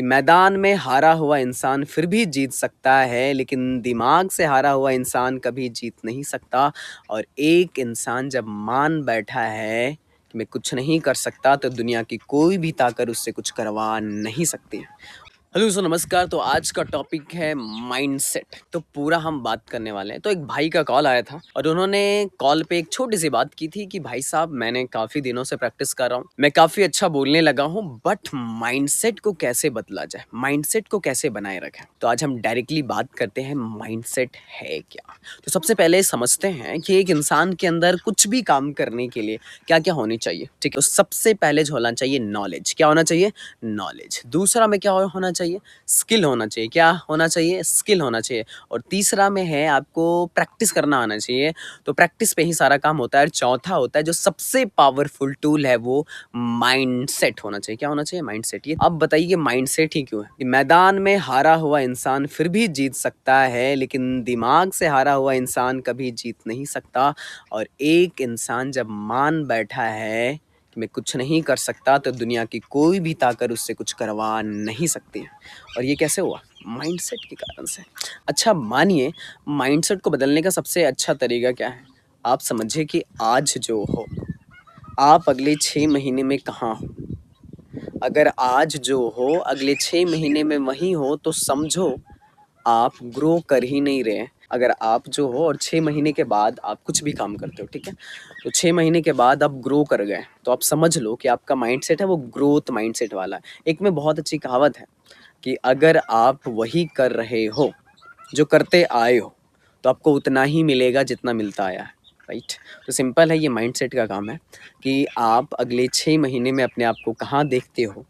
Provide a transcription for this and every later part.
मैदान में हारा हुआ इंसान फिर भी जीत सकता है, लेकिन दिमाग से हारा हुआ इंसान कभी जीत नहीं सकता। और एक इंसान जब मान बैठा है कि मैं कुछ नहीं कर सकता, तो दुनिया की कोई भी ताकत उससे कुछ करवा नहीं सकती है। हेलो दोस्तों, नमस्कार। तो आज का टॉपिक है माइंडसेट। तो पूरा हम बात करने वाले हैं। तो एक भाई का कॉल आया था और उन्होंने कॉल पे एक छोटी सी बात की थी कि भाई साहब, मैंने काफ़ी दिनों से प्रैक्टिस कर रहा हूँ, मैं काफ़ी अच्छा बोलने लगा हूँ, बट माइंडसेट को कैसे बदला जाए, माइंडसेट को कैसे बनाए रखें। तो आज हम डायरेक्टली बात करते हैं माइंडसेट है क्या। तो सबसे पहले समझते हैं कि एक इंसान के अंदर कुछ भी काम करने के लिए क्या क्या होनी चाहिए। ठीक है, तो सबसे पहले जो होना चाहिए नॉलेज। क्या होना चाहिए? नॉलेज। दूसरा में क्या होना चाहिए? स्किल होना चाहिए। क्या होना चाहिए? स्किल होना चाहिए। और तीसरा में है आपको प्रैक्टिस करना आना चाहिए। तो प्रैक्टिस पे ही सारा काम होता है। और चौथा होता है जो सबसे पावरफुल टूल है, वो माइंडसेट होना चाहिए। क्या होना चाहिए? माइंडसेट। ये अब बताइए कि माइंडसेट ही क्यों है? कि मैदान में हारा हुआ इंसान फिर भी जीत सकता है, लेकिन दिमाग से हारा हुआ इंसान कभी जीत नहीं सकता। और एक इंसान जब मान बैठा है कि मैं कुछ नहीं कर सकता, तो दुनिया की कोई भी ताकत उससे कुछ करवा नहीं सकती है। और ये कैसे हुआ? माइंडसेट के कारण से। अच्छा मानिए, माइंडसेट को बदलने का सबसे अच्छा तरीका क्या है? आप समझिए कि आज जो हो, आप अगले 6 महीने में कहाँ हो। अगर आज जो हो अगले 6 महीने में वहीं हो, तो समझो आप ग्रो कर ही नहीं रहे हैं। अगर आप जो हो और 6 महीने के बाद आप कुछ भी काम करते हो, ठीक है, तो 6 महीने के बाद आप ग्रो कर गए, तो आप समझ लो कि आपका माइंडसेट है वो ग्रोथ माइंडसेट वाला है। एक में बहुत अच्छी कहावत है कि अगर आप वही कर रहे हो जो करते आए हो, तो आपको उतना ही मिलेगा जितना मिलता आया है। राइट। तो सिंपल है, ये माइंडसेट का काम है कि आप अगले 6 महीने में अपने आप को कहाँ देखते हो,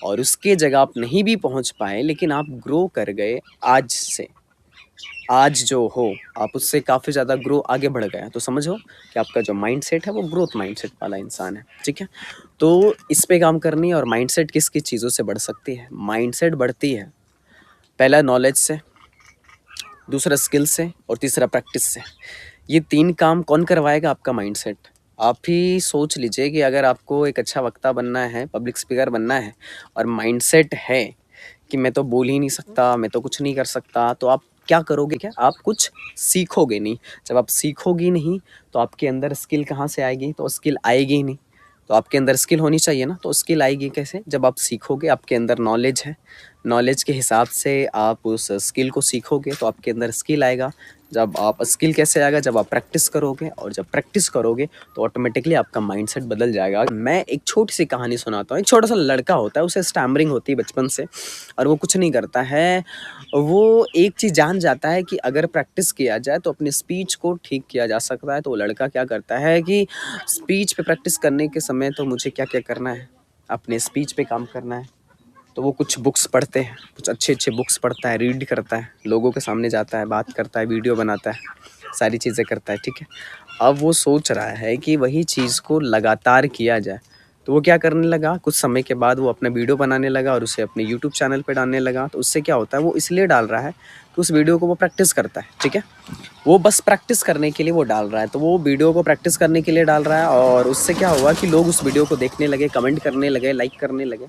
और उसके जगह आप नहीं भी पहुँच पाए, लेकिन आप ग्रो कर गए आज से। आज जो हो आप उससे काफ़ी ज़्यादा ग्रो आगे बढ़ गए हैं, तो समझो कि आपका जो माइंडसेट है वो ग्रोथ माइंडसेट वाला इंसान है। ठीक है, तो इस पे काम करनी है। और माइंडसेट किस किस चीज़ों से बढ़ सकती है? माइंडसेट बढ़ती है पहला नॉलेज से, दूसरा स्किल से, और तीसरा प्रैक्टिस से। ये 3 काम कौन करवाएगा? आपका माइंडसेट। आप ही सोच लीजिए कि अगर आपको एक अच्छा वक्ता बनना है, पब्लिक स्पीकर बनना है, और माइंडसेट है कि मैं तो बोल ही नहीं सकता, मैं तो कुछ नहीं कर सकता, तो आप क्या करोगे? क्या आप कुछ सीखोगे नहीं। जब आप सीखोगी नहीं, तो आपके अंदर स्किल कहाँ से आएगी? तो स्किल आएगी ही नहीं। तो आपके अंदर स्किल होनी चाहिए ना, तो स्किल आएगी कैसे? जब आप सीखोगे। आपके अंदर नॉलेज है, नॉलेज के हिसाब से आप उस स्किल को सीखोगे, तो आपके अंदर स्किल आएगा। जब आप स्किल कैसे आएगा? जब आप प्रैक्टिस करोगे, और जब प्रैक्टिस करोगे तो ऑटोमेटिकली आपका माइंडसेट बदल जाएगा। मैं एक छोटी सी कहानी सुनाता हूँ। एक छोटा सा लड़का होता है, उसे स्टैमरिंग होती है बचपन से, और वो कुछ नहीं करता है। वो एक चीज़ जान जाता है कि अगर प्रैक्टिस किया जाए तो अपनी स्पीच को ठीक किया जा सकता है। तो वो लड़का क्या करता है कि स्पीच पे प्रैक्टिस करने के समय तो मुझे क्या क्या करना है, अपने स्पीच पे काम करना है। तो वो कुछ बुक्स पढ़ते हैं, कुछ अच्छे अच्छे बुक्स पढ़ता है, रीड करता है, लोगों के सामने जाता है, बात करता है, वीडियो बनाता है, सारी चीज़ें करता है। ठीक है, अब वो सोच रहा है कि वही चीज़ को लगातार किया जाए। तो वो क्या करने लगा, कुछ समय के बाद वो अपना वीडियो बनाने लगा और उसे अपने यूट्यूब चैनल पे डालने लगा। तो उससे क्या होता है, वो इसलिए डाल रहा है कि उस वीडियो को वो प्रैक्टिस करता है। ठीक है, वो बस प्रैक्टिस करने के लिए वो डाल रहा है। तो वो वीडियो को प्रैक्टिस करने के लिए डाल रहा है, और उससे क्या हुआ कि लोग उस वीडियो को देखने लगे, कमेंट करने लगे, लाइक करने लगे।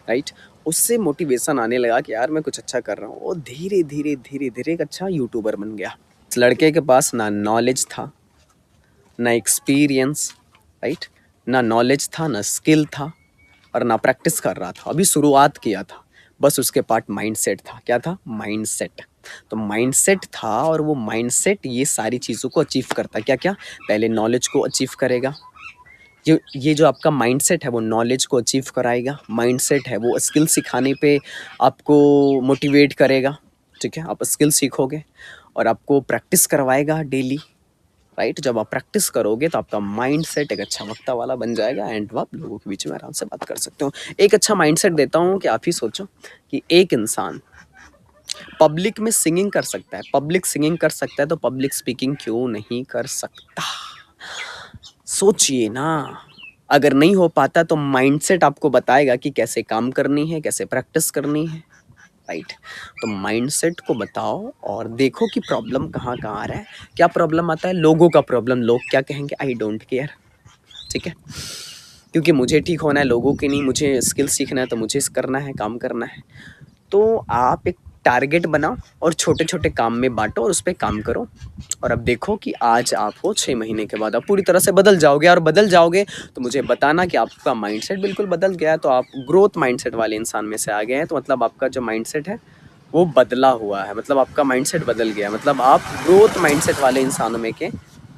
राइट। उससे मोटिवेशन आने लगा कि यार मैं कुछ अच्छा कर रहा हूँ। वो धीरे धीरे धीरे धीरे एक अच्छा यूट्यूबर बन गया। इस लड़के के पास ना नॉलेज था, ना एक्सपीरियंस, राइट, ना नॉलेज था, ना स्किल था, और ना प्रैक्टिस कर रहा था। अभी शुरुआत किया था। बस उसके पास माइंडसेट था। क्या था? माइंडसेट। तो माइंडसेट था, और वो माइंडसेट ये सारी चीज़ों को अचीव करता। क्या क्या? पहले नॉलेज को अचीव करेगा। ये जो आपका माइंडसेट है वो नॉलेज को अचीव कराएगा। माइंडसेट है वो स्किल सिखाने पे आपको मोटिवेट करेगा। ठीक है, आप स्किल सीखोगे, और आपको प्रैक्टिस करवाएगा डेली। राइट। जब आप प्रैक्टिस करोगे तो आपका माइंडसेट एक अच्छा वक्ता वाला बन जाएगा, एंड आप लोगों के बीच में आराम से बात कर सकते हो। एक अच्छा माइंडसेट देता हूँ कि आप ही सोचो कि एक इंसान पब्लिक में सिंगिंग कर सकता है, पब्लिक सिंगिंग कर सकता है, तो पब्लिक स्पीकिंग क्यों नहीं कर सकता? सोचिए ना। अगर नहीं हो पाता तो माइंडसेट आपको बताएगा कि कैसे काम करनी है, कैसे प्रैक्टिस करनी है। राइट। तो माइंडसेट को बताओ और देखो कि प्रॉब्लम कहाँ कहाँ आ रहा है। क्या प्रॉब्लम आता है? लोगों का प्रॉब्लम। लोग क्या कहेंगे? I don't care. ठीक है, क्योंकि मुझे ठीक होना है, लोगों की नहीं। मुझे स्किल सीखना है, तो मुझे करना है, काम करना है। तो आप एक टारगेट बनाओ और छोटे-छोटे काम में बाँटो और उस पे काम करो और अब देखो कि आज आप हो 6 महीने के बाद आप पूरी तरह से बदल जाओगे और बदल जाओगे तो मुझे बताना कि आपका माइंडसेट बिल्कुल बदल गया है, तो आप ग्रोथ माइंडसेट वाले इंसान में से आ गए हैं, तो मतलब आपका जो माइंडसेट है वो बदला हुआ है, मतलब आपका माइंडसेट बदल गया है, मतलब आप ग्रोथ माइंडसेट वाले इंसानों में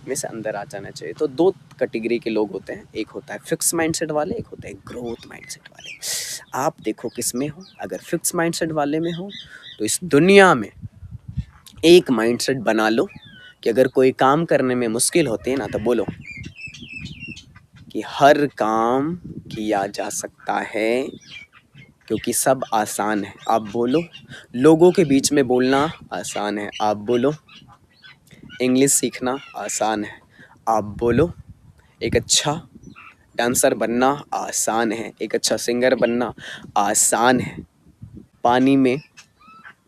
से अंदर आ जाना चाहिए। तो 2 कैटेगरी के लोग होते हैं, एक होता है फिक्स माइंडसेट वाले, एक होता है ग्रोथ माइंडसेट वाले। आप देखो किस में हो, अगर फिक्स माइंडसेट वाले में हो तो इस दुनिया में एक माइंडसेट बना लो कि अगर कोई काम करने में मुश्किल होती है ना तो बोलो कि हर काम किया जा सकता है क्योंकि सब आसान है। आप बोलो लोगों के बीच में बोलना आसान है। आप बोलो इंग्लिश सीखना आसान है। आप बोलो एक अच्छा डांसर बनना आसान है, एक अच्छा सिंगर बनना आसान है। पानी में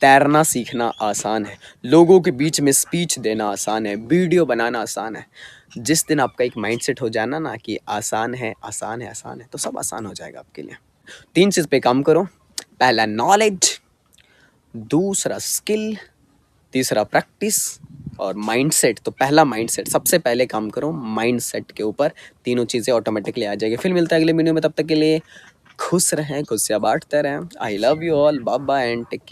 तैरना सीखना आसान है, लोगों के बीच में स्पीच देना आसान है, वीडियो बनाना आसान है। जिस दिन आपका एक माइंडसेट हो जाना ना कि आसान है, आसान है, आसान है, तो सब आसान हो जाएगा आपके लिए। 3 चीज़ पे काम करो, पहला नॉलेज, दूसरा स्किल, तीसरा प्रैक्टिस और माइंडसेट। तो पहला माइंडसेट, सबसे पहले काम करो माइंडसेट के ऊपर, तीनों चीज़ें ऑटोमेटिकली आ जाएगी। फिर मिलता है अगले वीडियो में, तब तक के लिए खुश रहें, खुशियाँ बांटते रहें। I love you all, bye bye and take care.